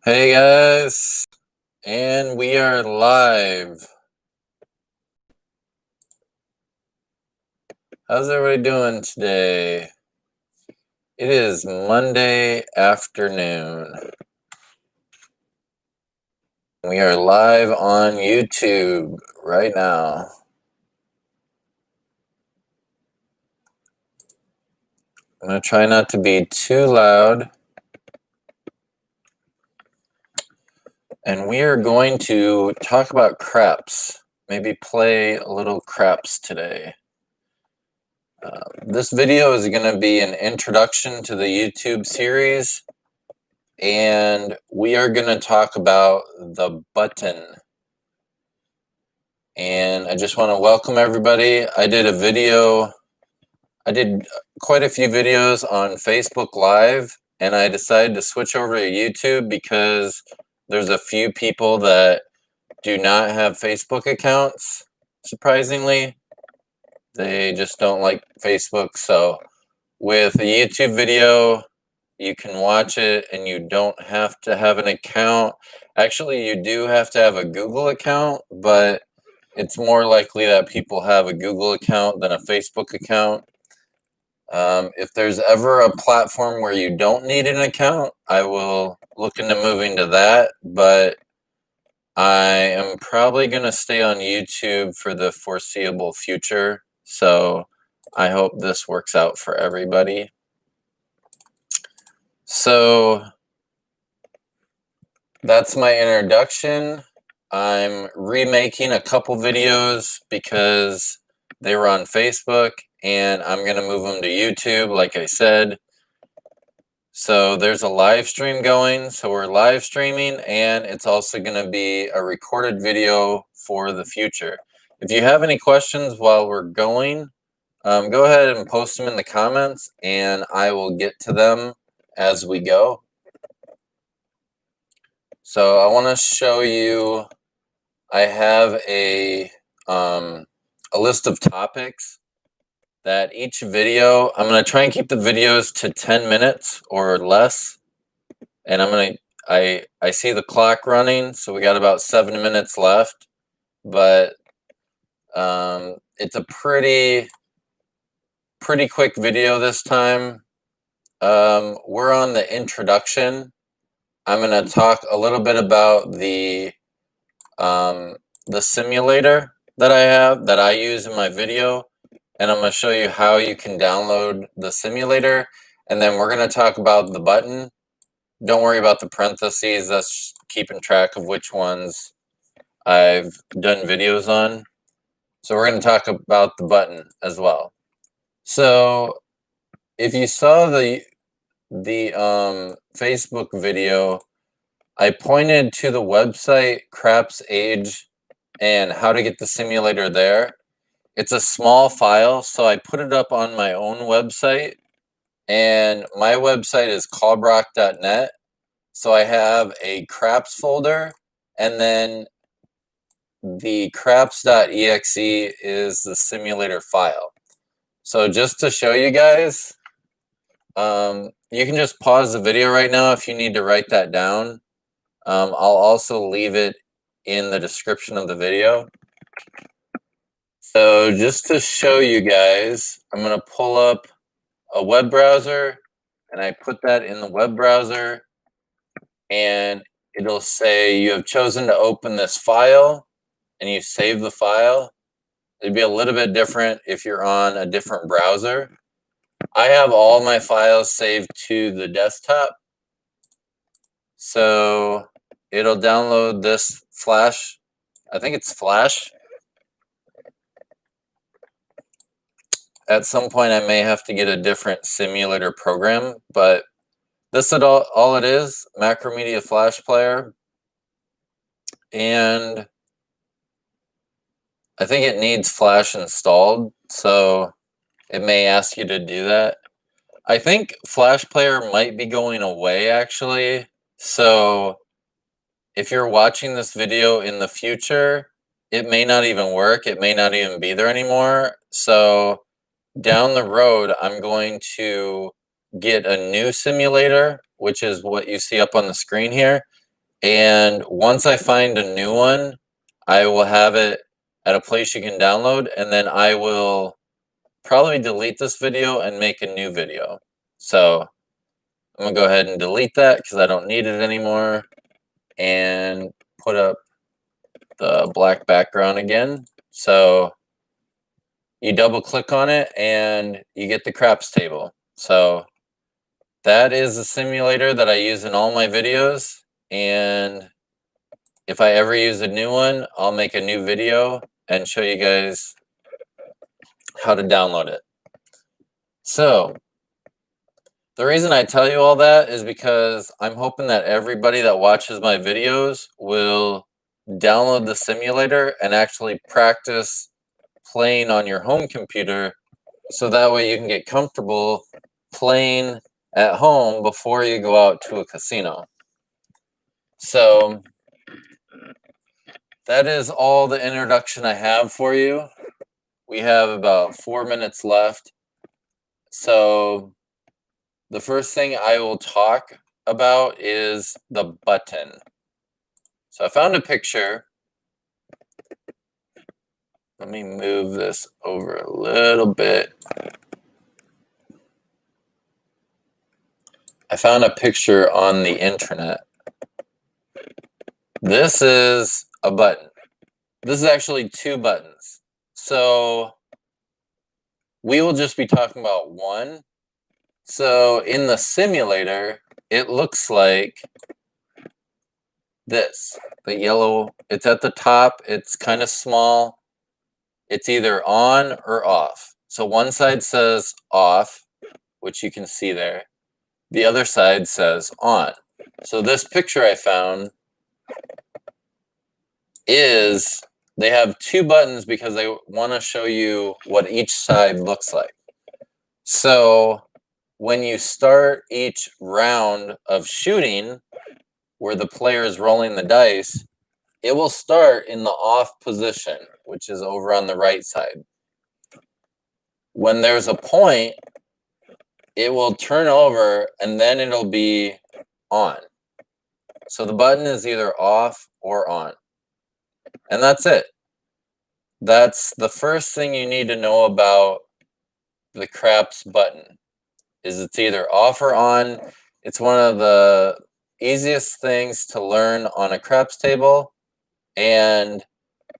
Hey guys, and we are live. How's everybody doing today? It is Monday afternoon. We are live on YouTube right now. I'm going to try not to be too loud. And we are going to talk about craps. Maybe play a little craps today. This video is going to be an introduction to the YouTube series. And we are going to talk about the button. And I just want to welcome everybody. I did quite a few videos on Facebook Live, and I decided to switch over to YouTube because there's a few people that do not have Facebook accounts, surprisingly. They just don't like Facebook. So with a YouTube video, you can watch it and you don't have to have an account. Actually, you do have to have a Google account, but it's more likely that people have a Google account than a Facebook account. If there's ever a platform where you don't need an account, I will look into moving to that, but I am probably going to stay on YouTube for the foreseeable future, so I hope this works out for everybody. So that's my introduction. I'm remaking a couple videos because they were on Facebook, and I'm going to move them to YouTube, like I said. So there's a live stream going, so we're live streaming, and it's also going to be a recorded video for the future. If you have any questions while we're going, go ahead and post them in the comments, and I will get to them as we go. So I want to show you, I have a list of topics that each video, I'm going to try and keep the videos to 10 minutes or less. And I see the clock running, so we got about 7 minutes left. But it's a pretty quick video this time. We're on the introduction. I'm going to talk a little bit about the simulator that I use in my video, and I'm going to show you how you can download the simulator, and then we're going to talk about the button. Don't worry about the parentheses, that's keeping track of which ones I've done videos on. So we're going to talk about the button as well. So if you saw the Facebook video, I pointed to the website Craps Age and how to get the simulator there. It's a small file, so I put it up on my own website, and my website is cobrock.net. So I have a craps folder, and then the craps.exe is the simulator file. So just to show you guys, you can just pause the video right now if you need to write that down. I'll also leave it in the description of the video. So just to show you guys, I'm going to pull up a web browser, and I put that in the web browser, and it'll say you have chosen to open this file, and you save the file. It'd be a little bit different if you're on a different browser. I have all my files saved to the desktop, so it'll download this Flash. I think it's Flash. At some point, I may have to get a different simulator program, but this is all it is, Macromedia Flash Player. And I think it needs Flash installed, so it may ask you to do that. I think Flash Player might be going away, actually. So if you're watching this video in the future, it may not even work. It may not even be there anymore. So down the road, I'm going to get a new simulator, which is what you see up on the screen here. And once I find a new one, I will have it at a place you can download, and then I will probably delete this video and make a new video. So I'm gonna go ahead and delete that because I don't need it anymore, and put up the black background again. So you double click on it and you get the craps table. So that is a simulator that I use in all my videos, and if I ever use a new one, I'll make a new video and show you guys how to download it. So the reason I tell you all that is because I'm hoping that everybody that watches my videos will download the simulator and actually practice playing on your home computer, so that way you can get comfortable playing at home before you go out to a casino. So that is all the introduction I have for you. We have about 4 minutes left. So the first thing I will talk about is the button. So I found a picture. Let me move this over a little bit. I found a picture on the internet. This is a button. This is actually two buttons. So we will just be talking about one. So in the simulator, it looks like this. The yellow, it's at the top, it's kind of small. It's either on or off. So one side says off, which you can see there. The other side says on. So this picture I found is, they have two buttons because they want to show you what each side looks like. So when you start each round of shooting, where the player is rolling the dice, it will start in the off position, which is over on the right side. When there's a point, it will turn over and then it'll be on. So the button is either off or on. And that's it. That's the first thing you need to know about the craps button, is it's either off or on. It's one of the easiest things to learn on a craps table, and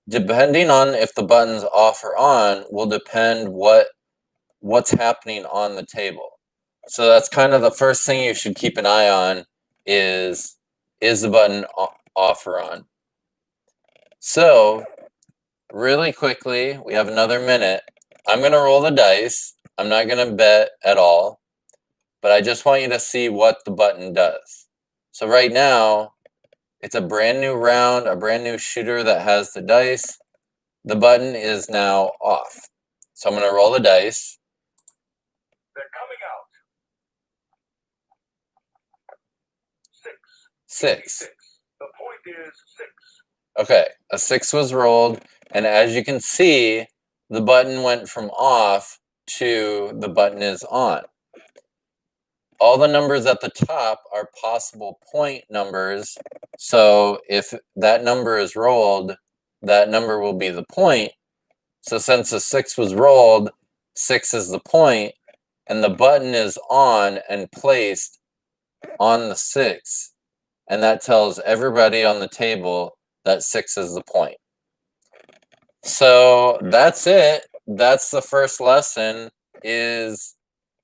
depending on if the button's off or on will depend what's happening on the table. So that's kind of the first thing you should keep an eye on, is the button off or on. So really quickly, we have another minute. I'm going to roll the dice. I'm not going to bet at all, but I just want you to see what the button does. So right now, it's a brand new round, a brand new shooter that has the dice. The button is now off. So I'm going to roll the dice. They're coming out. 6. The point is 6. Okay, a 6 was rolled, and as you can see, the button went from off to the button is on. All the numbers at the top are possible point numbers, so if that number is rolled, that number will be the point. So since the 6 was rolled, 6 is the point, and the button is on and placed on the 6, and that tells everybody on the table that 6 is the point. So that's it. That's the first lesson, is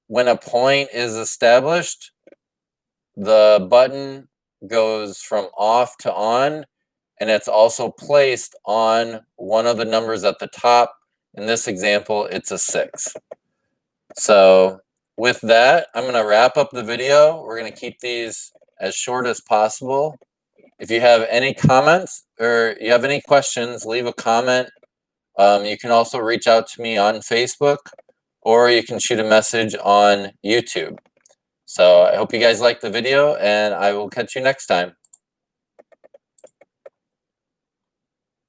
when a point is established, the button goes from off to on, and it's also placed on one of the numbers at the top. In this example, it's a 6. So with that, I'm going to wrap up the video. We're going to keep these as short as possible. If you have any comments or you have any questions, leave a comment. You can also reach out to me on Facebook, or you can shoot a message on YouTube. So I hope you guys liked the video, and I will catch you next time.